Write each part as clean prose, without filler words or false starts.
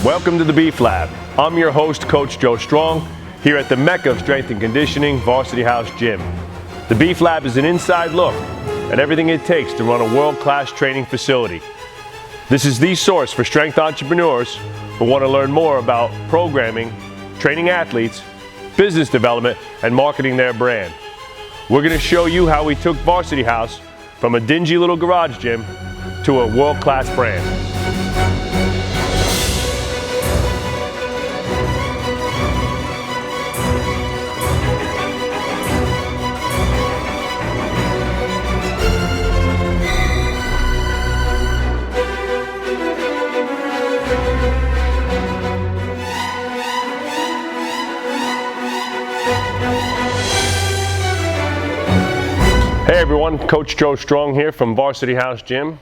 Welcome to the Beef Lab. I'm your host, Coach Joe Strong, here at the Mecca of Strength and Conditioning, Varsity House Gym. The Beef Lab is an inside look at everything it takes to run a world-class training facility. This is the source for strength entrepreneurs who want to learn more about programming, training athletes, business development, and marketing their brand. We're going to show you how we took Varsity House from a dingy little garage gym to a world-class brand. Hey everyone, Coach Joe Strong here from Varsity House Gym.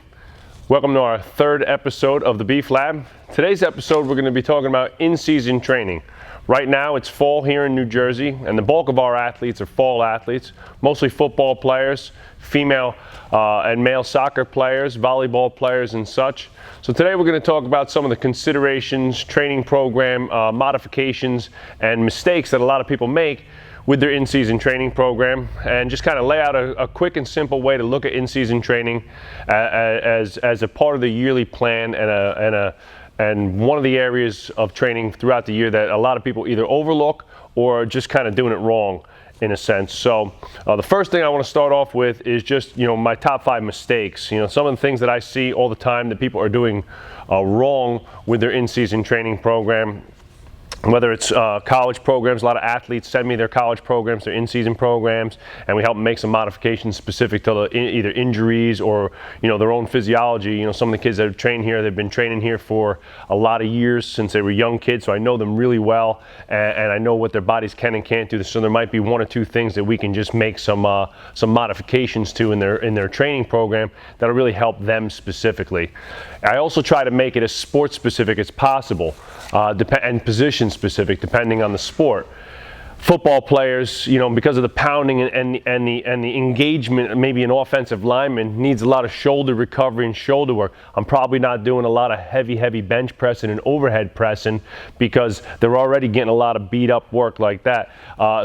Welcome to our third episode of the Beef Lab. Today's episode we're going to be talking about in-season training. Right now it's fall here in New Jersey, and the bulk of our athletes are fall athletes, mostly football players, female and male soccer players, volleyball players and such. So today we're going to talk about some of the considerations, training program modifications, and mistakes that a lot of people make with their in-season training program, and just kind of lay out a quick and simple way to look at in-season training as a part of the yearly plan and one of the areas of training throughout the year that a lot of people either overlook or just kind of doing it wrong in a sense. So the first thing I want to start off with is just, my top 5 mistakes. Some of the things that I see all the time that people are doing wrong with their in-season training program. Whether it's college programs, a lot of athletes send me their college programs, their in-season programs, and we help them make some modifications specific to either injuries or their own physiology. Some of the kids that have trained here, they've been training here for a lot of years since they were young kids, so I know them really well, and I know what their bodies can and can't do. So there might be 1 or 2 things that we can just make some modifications to in their training program that'll really help them specifically. I also try to make it as sports specific as possible, and position specific depending on the sport. Football players, because of the pounding and the engagement, maybe an offensive lineman needs a lot of shoulder recovery and shoulder work. I'm probably not doing a lot of heavy bench pressing and overhead pressing because they're already getting a lot of beat up work like that.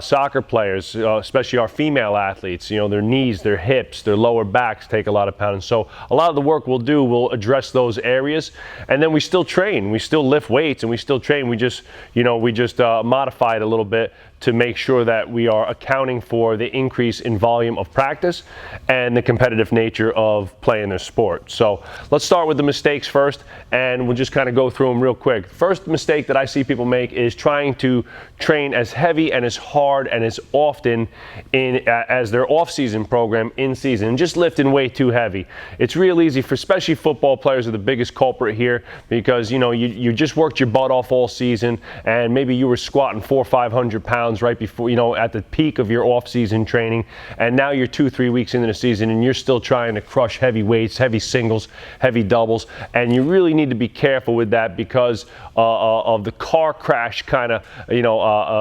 Soccer players, especially our female athletes, their knees, their hips, their lower backs take a lot of pounding. So a lot of the work we'll do will address those areas, and then we still train, we still lift weights, and we still train. We just modify it a little bit to make sure that we are accounting for the increase in volume of practice and the competitive nature of playing their sport. So let's start with the mistakes first, and we'll just kind of go through them real quick. First mistake that I see people make is trying to train as heavy and as hard and as often as their off-season program in season, and just lifting way too heavy. It's real easy for, especially football players are the biggest culprit here, because you just worked your butt off all season, and maybe you were squatting 400 or 500 pounds right before, at the peak of your off-season training, and now you're 2-3 weeks into the season and you're still trying to crush heavy weights, heavy singles, heavy doubles, and you really need to be careful with that because of the car crash kind of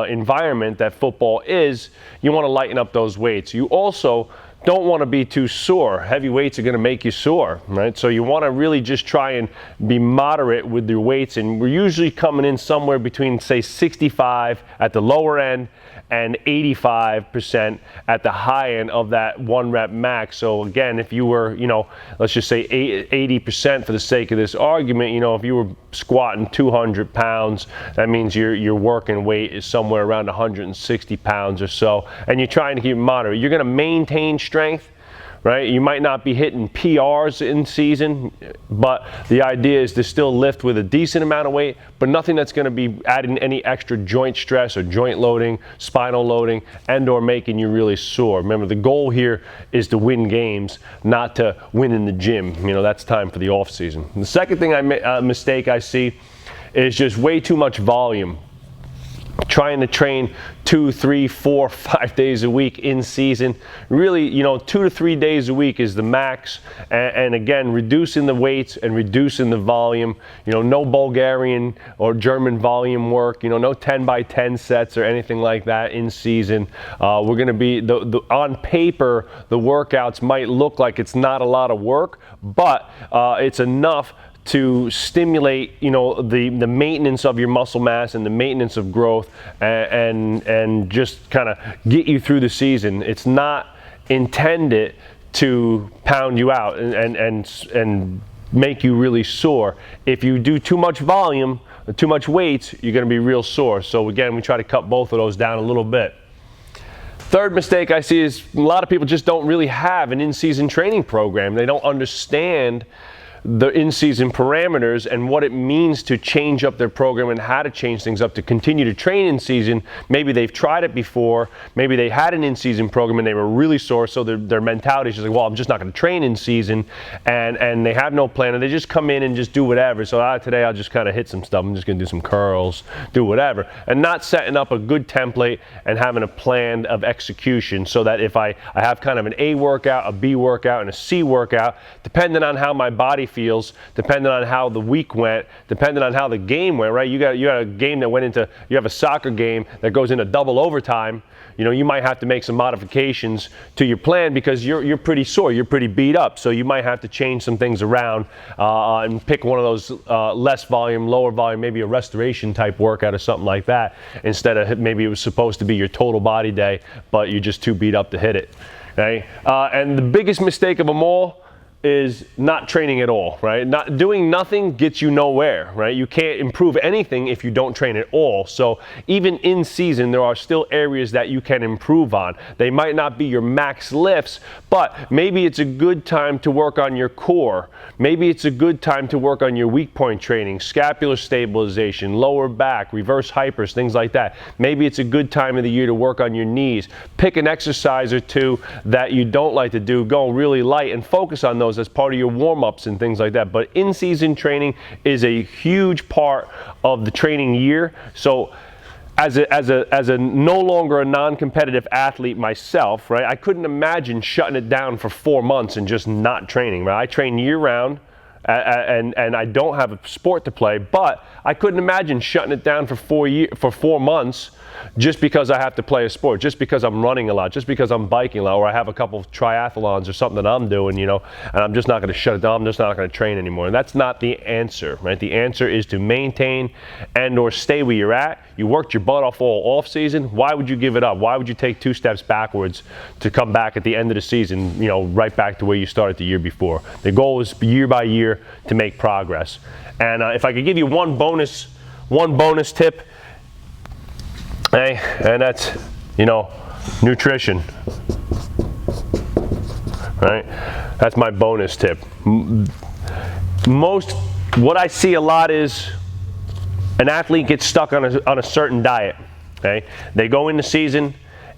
environment that football is. You want to lighten up those weights. You also don't want to be too sore. Heavy weights are going to make you sore, right? So you want to really just try and be moderate with your weights, and we're usually coming in somewhere between, say, 65 at the lower end and 85% at the high end of that 1 rep max. So again, if you were, let's just say 80% for the sake of this argument, if you were squatting 200 pounds, that means your working weight is somewhere around 160 pounds or so, and you're trying to keep it moderate. You're going to maintain strength, right? You might not be hitting PRs in season, but the idea is to still lift with a decent amount of weight, but nothing that's going to be adding any extra joint stress or joint loading, spinal loading, and or making you really sore. Remember, the goal here is to win games, not to win in the gym. That's time for the off season. The second thing mistake I see is just way too much volume. Trying to train 2, 3, 4, 5 days a week in season. Really, 2 to 3 days a week is the max. And again, reducing the weights and reducing the volume. No Bulgarian or German volume work. No 10 by 10 sets or anything like that in season. We're going to be, on paper, the workouts might look like it's not a lot of work, but it's enough to stimulate, the maintenance of your muscle mass and the maintenance of growth, and just kind of get you through the season. It's not intended to pound you out and make you really sore. If you do too much volume, too much weight, you're going to be real sore. So again, we try to cut both of those down a little bit. Third mistake I see is a lot of people just don't really have an in-season training program. They don't understand the in-season parameters and what it means to change up their program and how to change things up to continue to train in season. Maybe they've tried it before, maybe they had an in-season program and they were really sore, so their mentality is just like, well, I'm just not going to train in season, and they have no plan, and they just come in and just do whatever. So today I'll just kind of hit some stuff, I'm just going to do some curls, do whatever, and not setting up a good template and having a plan of execution, so that if I have kind of an A workout, a B workout, and a C workout, depending on how my body feels, depending on how the week went, depending on how the game went, right? You got a game that went into, you have a soccer game that goes into double overtime. You might have to make some modifications to your plan because you're pretty sore, you're pretty beat up. So you might have to change some things around and pick one of those less volume, lower volume, maybe a restoration type workout or something like that, instead of maybe it was supposed to be your total body day, but you're just too beat up to hit it. Okay? And the biggest mistake of them all is not training at all, right? Not doing nothing gets you nowhere, right? You can't improve anything if you don't train at all. So even in season, there are still areas that you can improve on. They might not be your max lifts, but maybe it's a good time to work on your core. Maybe it's a good time to work on your weak point training, scapular stabilization, lower back, reverse hypers, things like that. Maybe it's a good time of the year to work on your knees. Pick an exercise or two that you don't like to do, go really light and focus on those as part of your warm-ups and things like that. But in-season training is a huge part of the training year. So as a no longer a non-competitive athlete myself, right, I couldn't imagine shutting it down for 4 months and just not training, right? I train year-round, and I don't have a sport to play, but I couldn't imagine shutting it down for 4 months just because I have to play a sport, just because I'm running a lot, just because I'm biking a lot, or I have a couple of triathlons or something that I'm doing, and I'm just not going to shut it down, I'm just not going to train anymore. And that's not the answer, right? The answer is to maintain and or stay where you're at. You worked your butt off all off season. Why would you give it up? Why would you take 2 steps backwards to come back at the end of the season, right back to where you started the year before? The goal is year by year to make progress. And if I could give you one bonus tip, hey, and that's, nutrition, right? That's my bonus tip. What I see a lot is an athlete gets stuck on a certain diet, okay? They go into season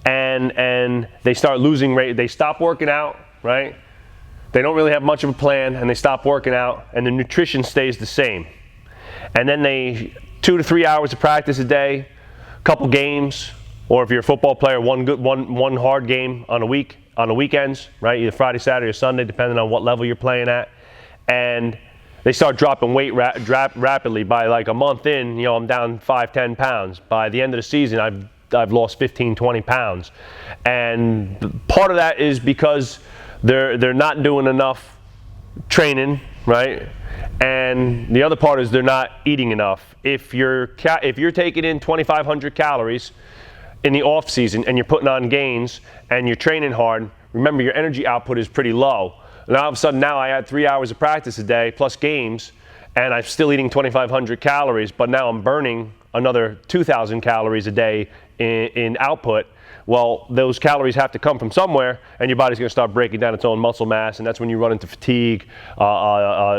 and they start losing weight. They stop working out, right? They don't really have much of a plan, and they stop working out, and the nutrition stays the same. And then 2 to 3 hours of practice a day, couple games, or if you're a football player, one hard game on the weekends, right? Either Friday, Saturday, or Sunday, depending on what level you're playing at. And they start dropping weight rapidly. By like a month in, I'm down 5-10 pounds. By the end of the season, I've lost 15-20 pounds. And part of that is because they're not doing enough training, right? And the other part is they're not eating enough. If you're taking in 2,500 calories in the off season and you're putting on gains and you're training hard, remember your energy output is pretty low. And all of a sudden now I add 3 hours of practice a day plus games, and I'm still eating 2,500 calories, but now I'm burning another 2,000 calories a day in output. Well, those calories have to come from somewhere, and your body's going to start breaking down its own muscle mass, and that's when you run into fatigue,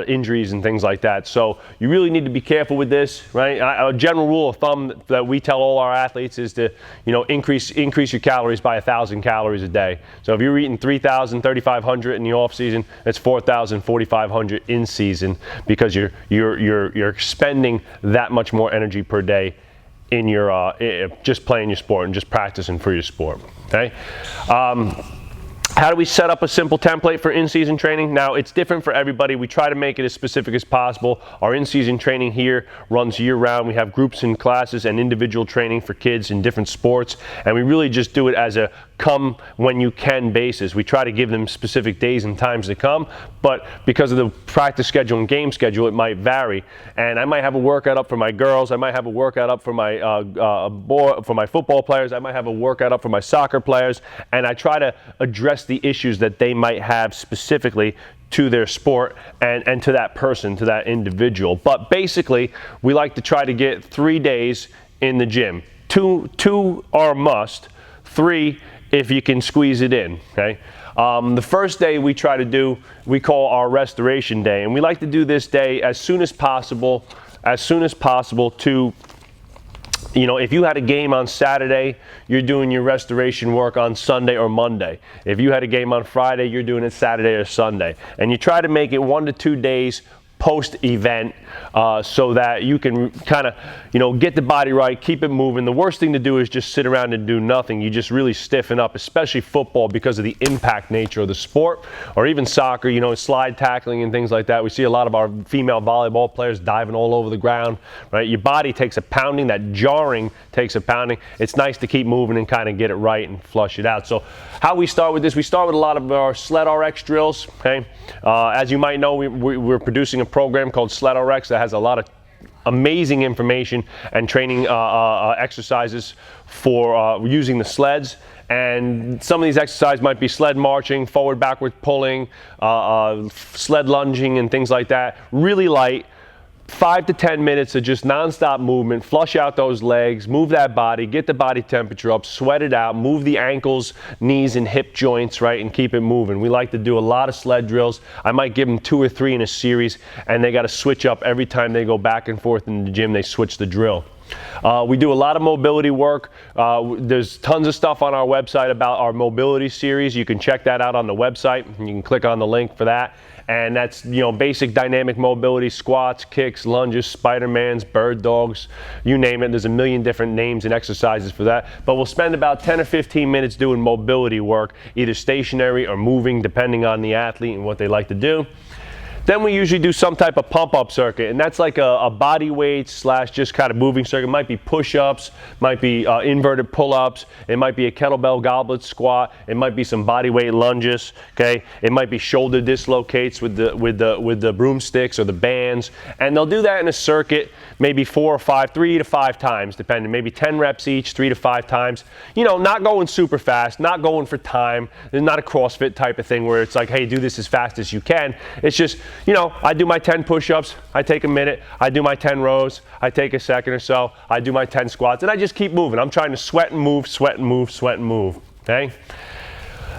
injuries, and things like that. So you really need to be careful with this, right? A general rule of thumb that we tell all our athletes is to, increase your calories by 1,000 calories a day. So if you're eating 3,000, 3,500 in the off season, it's 4,000, 4,500 in season, because you're spending that much more energy per day in your just playing your sport and just practicing for your sport. Okay. How do we set up a simple template for in-season training? Now, it's different for everybody. We try to make it as specific as possible. Our in-season training here runs year-round. We have groups and classes and individual training for kids in different sports, and we really just do it as a come when you can basis. We try to give them specific days and times to come, but because of the practice schedule and game schedule, it might vary. And I might have a workout up for my girls. I might have a workout up for my for my football players. I might have a workout up for my soccer players, and I try to address the issues that they might have specifically to their sport and to that person, to that individual. But basically, we like to try to get 3 days in the gym. Two are a must. 3 if you can squeeze it in, okay? The first day we try to do, we call our restoration day, and we like to do this day as soon as possible to, you know, if you had a game on Saturday, you're doing your restoration work on Sunday or Monday. If you had a game on Friday, you're doing it Saturday or Sunday. And you try to make it 1 to 2 days post-event so that you can kind of, you know, get the body right, keep it moving. The worst thing to do is just sit around and do nothing. You just really stiffen up, especially football because of the impact nature of the sport, or even soccer, you know, slide tackling and things like that. We see a lot of our female volleyball players diving all over the ground, right? Your body takes a pounding, that jarring takes a pounding. It's nice to keep moving and kind of get it right and flush it out. So how we start with this, we start with a lot of our Sled RX drills, okay? As you might know, we're producing a program called Sled RX that has a lot of amazing information and training exercises for using the sleds. And some of these exercises might be sled marching, forward, backward pulling, sled lunging, and things like that. Really light. 5 to 10 minutes of just nonstop movement, flush out those legs, move that body, get the body temperature up, sweat it out, move the ankles, knees, and hip joints, right, and keep it moving. We like to do a lot of sled drills. I might give them 2 or 3 in a series, and they got to switch up every time they go back and forth in the gym. They switch the drill. We do a lot of mobility work. There's tons of stuff on our website about our mobility series. You can check that out on the website. You can click on the link for that. And that's, you know, basic dynamic mobility, squats, kicks, lunges, Spider-Mans, bird dogs, you name it. There's a million different names and exercises for that. But we'll spend about 10 or 15 minutes doing mobility work, either stationary or moving, depending on the athlete and what they like to do. Then we usually do some type of pump-up circuit, and that's like a body weight / just kind of moving circuit. It might be push-ups, might be inverted pull-ups, it might be a kettlebell goblet squat, it might be some body weight lunges, okay? It might be shoulder dislocates with the broomsticks or the bands, and they'll do that in a circuit, maybe 4 or 5, 3 to 5 times, depending, maybe 10 reps each, 3 to 5 times. You know, not going super fast, not going for time. There's not a CrossFit type of thing where it's like, hey, do this as fast as you can. It's just, you know, I do my 10 push-ups, I take a minute, I do my 10 rows, I take a second or so, I do my 10 squats, and I just keep moving. I'm trying to sweat and move, sweat and move, sweat and move, okay?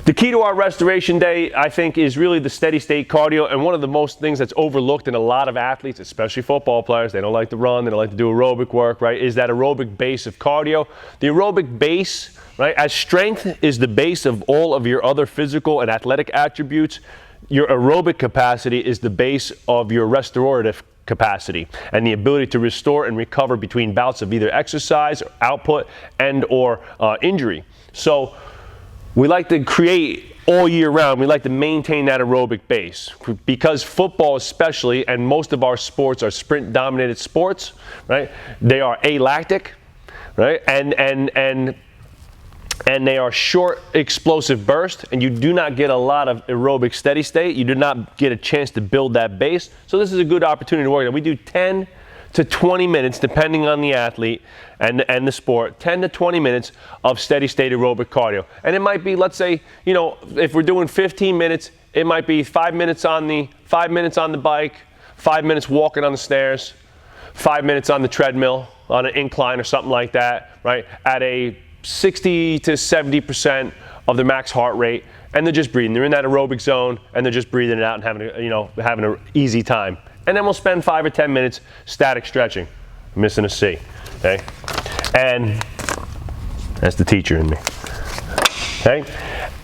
The key to our restoration day, I think, is really the steady state cardio, and one of the most things that's overlooked in a lot of athletes, especially football players, they don't like to run, they don't like to do aerobic work, right, is that aerobic base of cardio. The aerobic base, right, as strength is the base of all of your other physical and athletic attributes, your aerobic capacity is the base of your restorative capacity and the ability to restore and recover between bouts of either exercise, or output, and or injury. So we like to create all year round, we like to maintain that aerobic base. Because football especially, and most of our sports are sprint-dominated sports, right? They are alactic, right? And they are short explosive burst, and you do not get a lot of aerobic steady state. You do not get a chance to build that base. So this is a good opportunity to work on. We do 10 to 20 minutes, depending on the athlete and the sport, 10 to 20 minutes of steady state aerobic cardio. And it might be, let's say, you know, if we're doing 15 minutes, it might be 5 minutes on the bike, 5 minutes walking on the stairs, 5 minutes on the treadmill, on an incline or something like that, right? At a 60 to 70% of their max heart rate, and they're just breathing. They're in that aerobic zone, and they're just breathing it out and having an easy time. And then we'll spend 5 or 10 minutes static stretching. I'm missing a C, okay? And that's the teacher in me, okay?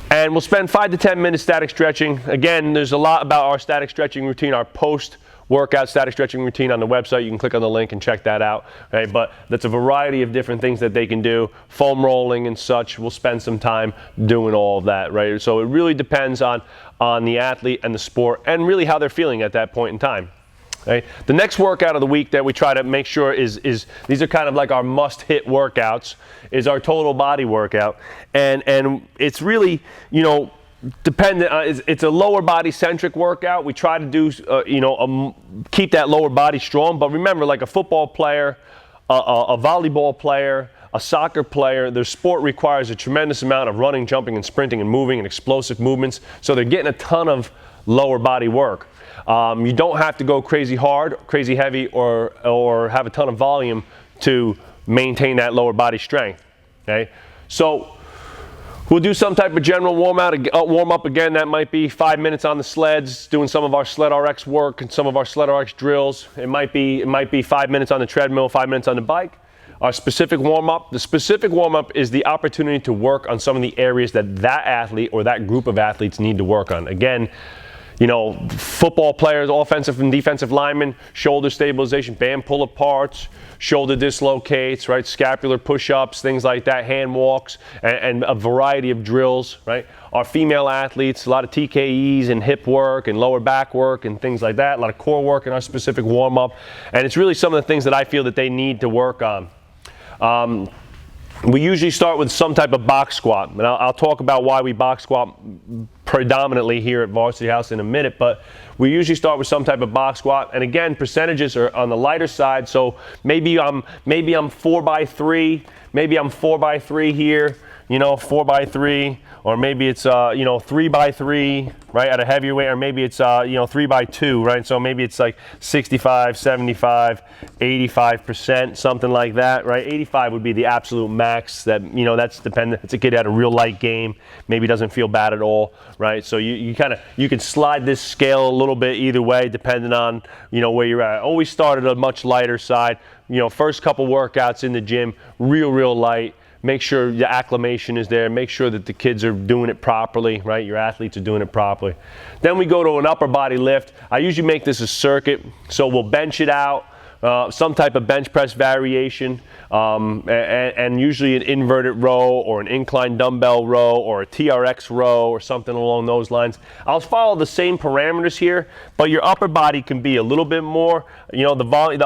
And we'll spend 5 to 10 minutes static stretching. Again, there's a lot about our static stretching routine, our post-workout static stretching routine on the website. You can click on the link and check that out. Right? But that's a variety of different things that they can do. Foam rolling and such. We'll spend some time doing all of that, right? So it really depends on the athlete and the sport and really how they're feeling at that point in time. Okay? The next workout of the week that we try to make sure is these are kind of like our must-hit workouts, is our total body workout. And it's really, dependent. It's a lower body centric workout. We try to do, keep that lower body strong. But remember, like a football player, a volleyball player, a soccer player, their sport requires a tremendous amount of running, jumping, and sprinting and moving and explosive movements. So they're getting a ton of lower body work. You don't have to go crazy hard, crazy heavy, or have a ton of volume to maintain that lower body strength. Okay, so we'll do some type of general warm up again. That might be 5 minutes on the sleds, doing some of our sled RX work and some of our sled RX drills. It might be 5 minutes on the treadmill, 5 minutes on the bike. Our specific warm up. The specific warm up is the opportunity to work on some of the areas that athlete or that group of athletes need to work on. Again, football players, offensive and defensive linemen, shoulder stabilization, band pull aparts, shoulder dislocates, right? Scapular push-ups, things like that, hand walks, and a variety of drills, right? Our female athletes, a lot of TKEs and hip work and lower back work and things like that, a lot of core work in our specific warm-up. And it's really some of the things that I feel that they need to work on. We usually start with some type of box squat, and I'll talk about why we box squat predominantly here at Varsity House in a minute, but we usually start with some type of box squat. And again, percentages are on the lighter side, so maybe I'm 4x3, maybe I'm 4x3 here, 4x3, or maybe it's 3x3, right, at a heavier weight, or maybe it's 3x2, right? So maybe it's like 65, 75, 85%, something like that, right? 85 would be the absolute max. That's dependent. It's a kid that had a real light game, maybe doesn't feel bad at all, right? So you can slide this scale a little bit either way, depending on where you're at. I always start at a much lighter side. First couple workouts in the gym, real light. Make sure the acclimation is there. Make sure that the kids are doing it properly, right? Your athletes are doing it properly. Then we go to an upper body lift. I usually make this a circuit. So we'll bench it out, some type of bench press variation, and usually an inverted row or an incline dumbbell row or a TRX row or something along those lines. I'll follow the same parameters here, but your upper body can be a little bit more. The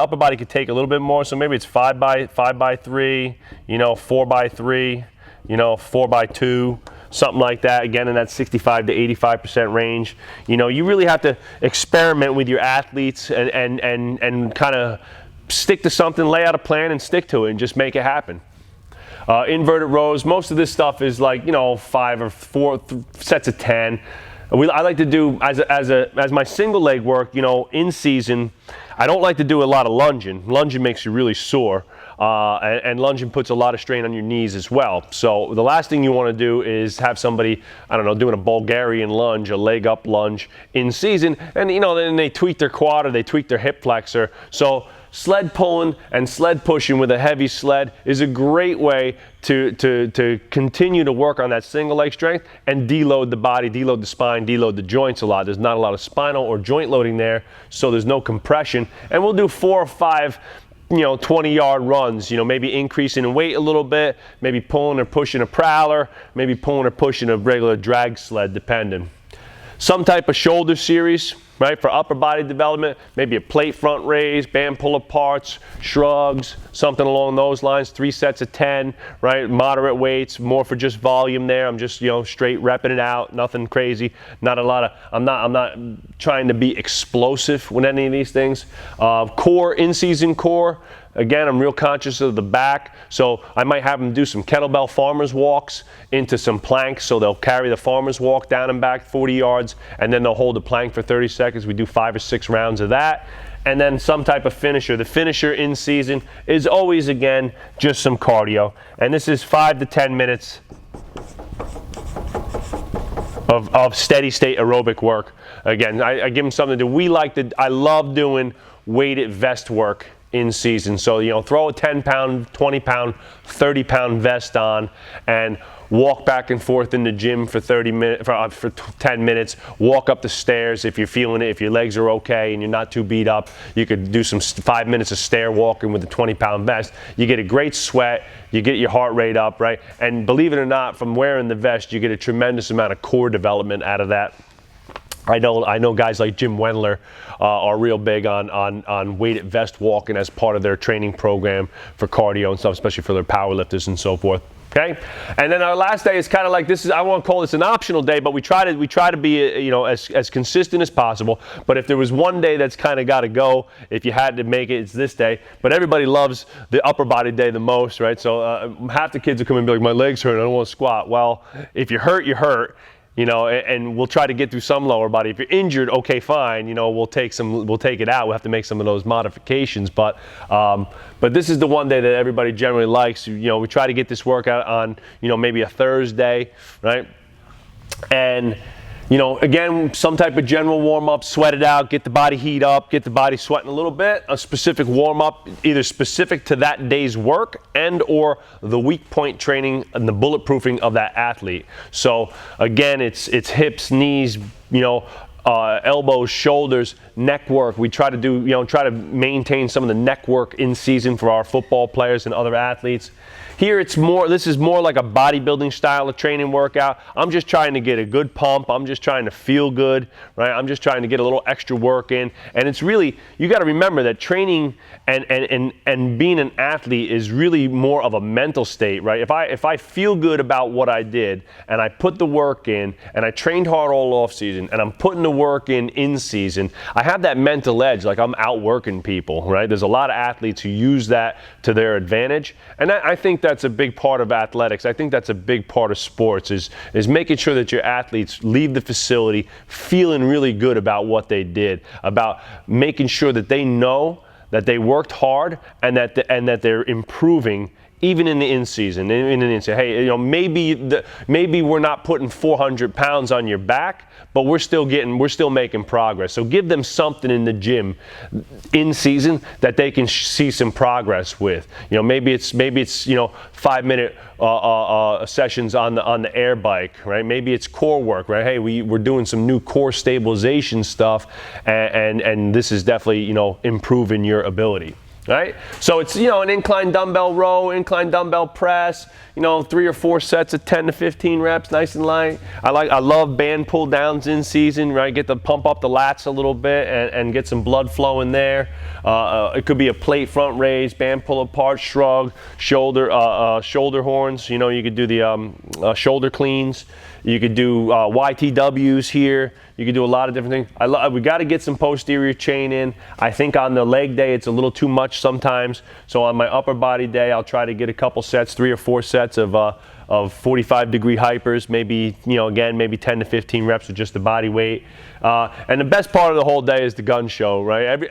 upper body could take a little bit more. So maybe it's 5x3, 4x3, 4x2. Something like that, again in that 65 to 85% range. You really have to experiment with your athletes and kind of stick to something, lay out a plan and stick to it and just make it happen. Inverted rows, most of this stuff is like 5 or 4 sets of 10. I like to do as my single leg work, in season. I don't like to do a lot of lunging. Lunging makes you really sore. And lunging puts a lot of strain on your knees as well. So the last thing you want to do is have somebody, doing a Bulgarian lunge, a leg up lunge in season, and then they tweak their quad or they tweak their hip flexor. So sled pulling and sled pushing with a heavy sled is a great way to continue to work on that single leg strength and deload the body, deload the spine, deload the joints a lot. There's not a lot of spinal or joint loading there, so there's no compression. And we'll do 4 or 5 20-yard runs, maybe increasing in weight a little bit, maybe pulling or pushing a prowler, maybe pulling or pushing a regular drag sled, depending. Some type of shoulder series, right, for upper body development, maybe a plate front raise, band pull aparts, shrugs, something along those lines, 3 sets of 10, right, moderate weights, more for just volume there. I'm just, straight repping it out, nothing crazy, not a lot of, I'm not trying to be explosive with any of these things. Core, in-season core, again, I'm real conscious of the back, so I might have them do some kettlebell farmer's walks into some planks, so they'll carry the farmer's walk down and back 40 yards, and then they'll hold the plank for 30 seconds. We do 5 or 6 rounds of that, and then some type of finisher. The finisher in season is always, again, just some cardio, and this is 5 to 10 minutes of steady state aerobic work. Again, I give them something to do. I love doing weighted vest work in season. So, throw a 10-pound, 20-pound, 30-pound vest on and walk back and forth in the gym for 10 minutes, walk up the stairs if you're feeling it, if your legs are okay and you're not too beat up. You could do some 5 minutes of stair walking with a 20-pound vest. You get a great sweat, you get your heart rate up, right? And believe it or not, from wearing the vest, you get a tremendous amount of core development out of that. I know guys like Jim Wendler are real big on weighted vest walking as part of their training program for cardio and stuff, especially for their power lifters and so forth. Okay, and then our last day is kind of like this is, I won't call this an optional day, but we try to be, you know, as consistent as possible. But if there was one day that's kind of got to go, if you had to make it, it's this day. But everybody loves the upper body day the most, right? So half the kids will come in and be like, my legs hurt, I don't want to squat. Well, if you hurt, you hurt. You know, and we'll try to get through some lower body. If you're injured, okay, fine. You know, we'll take it out. We'll have to make some of those modifications. But this is the one day that everybody generally likes. You know, we try to get this workout on, you know, maybe a Thursday, right? And, you know, again, some type of general warm-up, sweat it out, get the body heat up, get the body sweating a little bit, a specific warm-up, either specific to that day's work and or the weak point training and the bulletproofing of that athlete. So again, it's hips, knees, you know, elbows, shoulders, neck work. We try to do, you know, try to maintain some of the neck work in season for our football players and other athletes. Here this is more like a bodybuilding style of training workout. I'm just trying to get a good pump. I'm just trying to feel good, right? I'm just trying to get a little extra work in. And it's really, you got to remember that training and being an athlete is really more of a mental state, right? If I feel good about what I did and I put the work in and I trained hard all off season and I'm putting the work in season, I have that mental edge, like I'm outworking people, right? There's a lot of athletes who use that to their advantage. And I think that's a big part of athletics. I think that's a big part of sports is making sure that your athletes leave the facility feeling really good about what they did, about making sure that they know that they worked hard and that they're improving even in the in-season. Hey, you know, maybe we're not putting 400 pounds on your back, but we're still making progress. So give them something in the gym in season that they can see some progress with. You know, maybe it's 5-minute sessions on the air bike, right? Maybe it's core work, right? Hey, we're doing some new core stabilization stuff, and this is definitely, you know, improving your ability. Right? So it's, you know, an incline dumbbell row, incline dumbbell press, you know, 3 or 4 sets of 10 to 15 reps, nice and light. I love band pull downs in season, right? Get to pump up the lats a little bit and get some blood flow in there. It could be a plate front raise, band pull apart, shrug, shoulder horns. You know, you could do the shoulder cleans. You could do YTWs here. You could do a lot of different things. We got to get some posterior chain in. I think on the leg day it's a little too much sometimes. So on my upper body day, I'll try to get a couple sets, 3 or 4 sets of 45-degree hypers. Maybe, you know, again, maybe 10 to 15 reps with just the body weight. And the best part of the whole day is the gun show, right?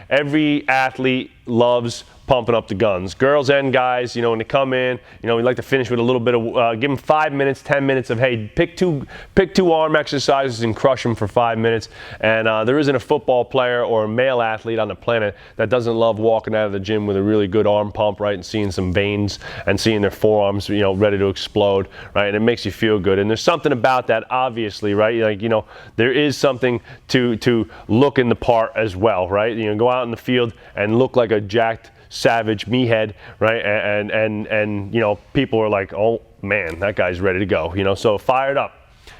Every athlete loves pumping up the guns, girls and guys. You know, when they come in, you know, we like to finish with a little bit of give them 5 minutes, 10 minutes of, hey, pick two arm exercises and crush them for 5 minutes. And there isn't a football player or a male athlete on the planet that doesn't love walking out of the gym with a really good arm pump, right, and seeing some veins and seeing their forearms, you know, ready to explode, right? And it makes you feel good. And there's something about that, obviously, right? Like, you know, there is something to look in the part as well, right? You know, go out in the field and look like a jacked savage meathead, right? And you know, people are like, oh man, that guy's ready to go, you know, so fired up.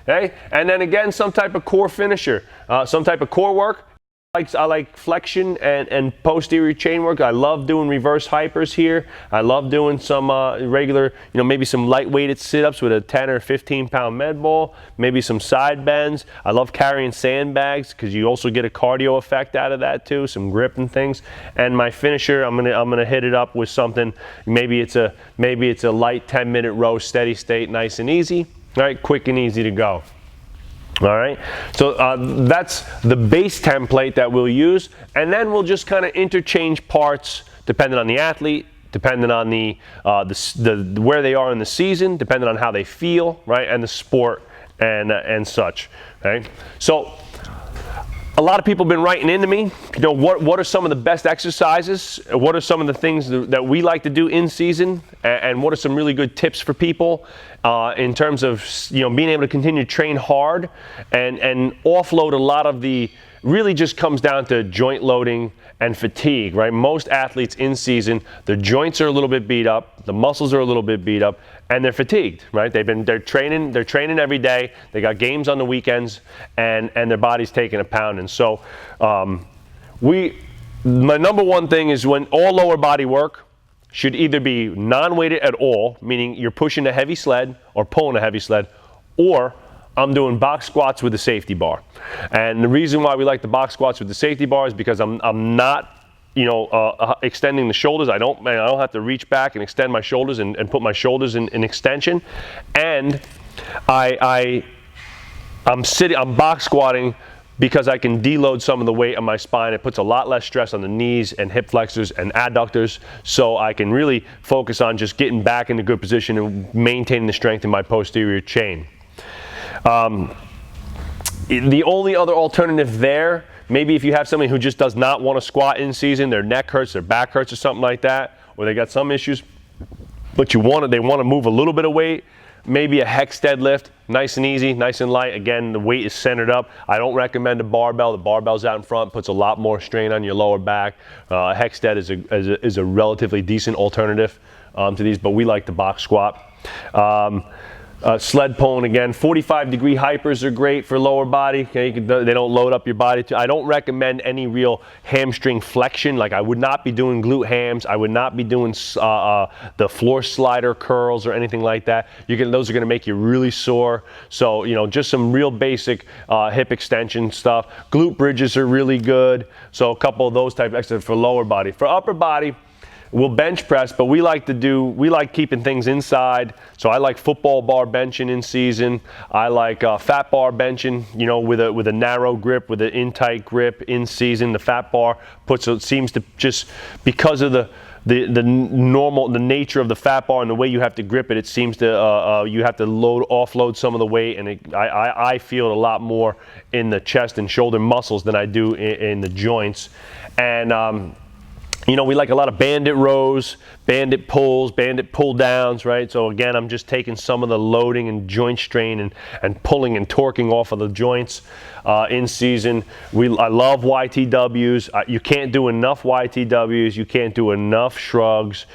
Okay, and then again, some type of core finisher, some type of core work. I like flexion and posterior chain work. I love doing reverse hypers here. I love doing some regular, you know, maybe some light-weighted sit-ups with a 10 or 15-pound med ball, maybe some side bends. I love carrying sandbags because you also get a cardio effect out of that too, some grip and things. And my finisher, I'm gonna hit it up with something. Maybe it's a light 10-minute row, steady state, nice and easy. All right, quick and easy to go. All right, so that's the base template that we'll use, and then we'll just kind of interchange parts depending on the athlete, depending on the where they are in the season, depending on how they feel, right, and the sport and such. Okay, so a lot of people have been writing into me, you know, what are some of the best exercises? What are some of the things that we like to do in season? And what are some really good tips for people in terms of, you know, being able to continue to train hard and offload a lot of the really just comes down to joint loading and fatigue, right? Most athletes in season, the joints are a little bit beat up, the muscles are a little bit beat up, and they're fatigued, right? They're training every day. They got games on the weekends, and their body's taking a pounding. So my number one thing is when all lower body work should either be non-weighted at all, meaning you're pushing a heavy sled or pulling a heavy sled, or I'm doing box squats with a safety bar. And the reason why we like the box squats with the safety bar is because I'm not, extending the shoulders. I don't have to reach back and extend my shoulders and put my shoulders in extension. And I'm box squatting because I can deload some of the weight on my spine. It puts a lot less stress on the knees and hip flexors and adductors, so I can really focus on just getting back in a good position and maintaining the strength in my posterior chain. The only other alternative there, maybe if you have somebody who just does not want to squat in season, their neck hurts, their back hurts or something like that, or they got some issues, but they want to move a little bit of weight, maybe a hex deadlift, nice and easy, nice and light. Again, the weight is centered up. I don't recommend a barbell. The barbell's out in front, puts a lot more strain on your lower back. Hex dead is a relatively decent alternative to these, but we like the box squat. Sled pulling, again, 45-degree hypers are great for lower body. Okay, they don't load up your body. I don't recommend any real hamstring flexion. Like I would not be doing glute hams. I would not be doing the floor slider curls or anything like that. Those are going to make you really sore. So just some real basic hip extension stuff. Glute bridges are really good. So a couple of those type of exercises for lower body. For upper body, we'll bench press, but we like keeping things inside. So I like football bar benching in season. I like fat bar benching, with a narrow grip, with an in-tight grip in season. The fat bar seems to just, because of the nature of the fat bar and the way you have to grip it, it seems to you have to offload some of the weight, and I feel it a lot more in the chest and shoulder muscles than I do in the joints. And we like a lot of bandit rows, bandit pulls, bandit pull downs, right? So again, I'm just taking some of the loading and joint strain and pulling and torquing off of the joints in season. I love YTWs. You can't do enough YTWs. You can't do enough shrugs.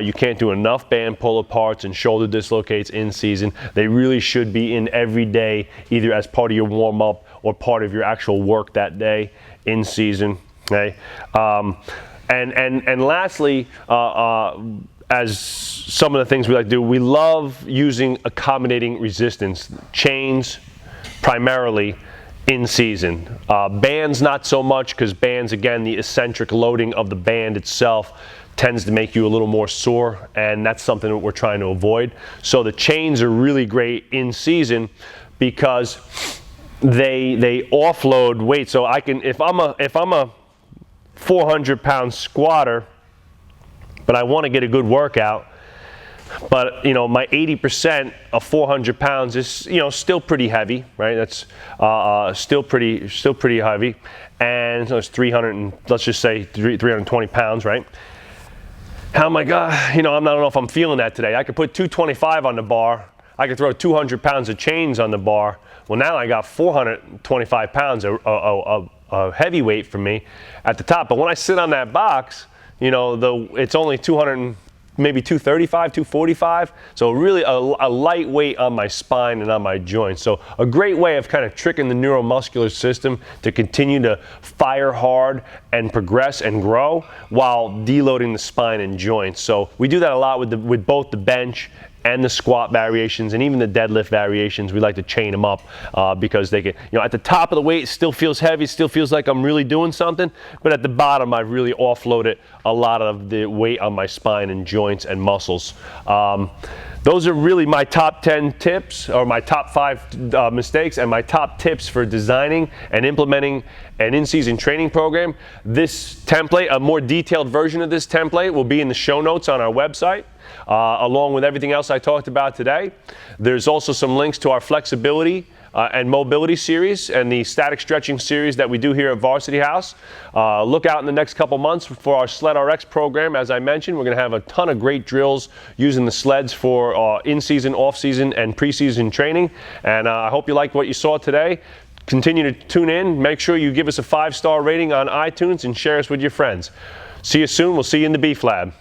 You can't do enough band pull aparts and shoulder dislocates in season. They really should be in every day, either as part of your warm up or part of your actual work that day in season. Okay. And lastly, as some of the things we like to do, we love using accommodating resistance. Chains, primarily in season. Bands, not so much, because bands, again, the eccentric loading of the band itself tends to make you a little more sore, and that's something that we're trying to avoid. So the chains are really great in season because they offload weight. So I can, if I'm a 400-pound squatter, but I want to get a good workout, but my 80% of 400 pounds is still pretty heavy, right? That's still pretty heavy, and so it's 320 pounds, right? How am I I don't know if I'm feeling that today. I could put 225 on the bar. I could throw 200 pounds of chains on the bar. Well, now I got 425 pounds of heavy weight for me at the top. But when I sit on that box, it's only 200, maybe 235, 245. So really a light weight on my spine and on my joints. So a great way of kind of tricking the neuromuscular system to continue to fire hard and progress and grow while deloading the spine and joints. So we do that a lot with both the bench and the squat variations and even the deadlift variations. We like to chain them up because they get, at the top of the weight, it still feels heavy, still feels like I'm really doing something, but at the bottom, I've really offloaded a lot of the weight on my spine and joints and muscles. Those are really my top 10 tips, or my top 5 mistakes, and my top tips for designing and implementing an in-season training program. This template, a more detailed version of this template, will be in the show notes on our website, along with everything else I talked about today. There's also some links to our flexibility and mobility series and the static stretching series that we do here at Varsity House. Look out in the next couple months for our Sled RX program. As I mentioned, we're going to have a ton of great drills using the sleds for in-season, off-season, and preseason training. And I hope you liked what you saw today. Continue to tune in. Make sure you give us a 5-star rating on iTunes and share us with your friends. See you soon. We'll see you in the Beef Lab.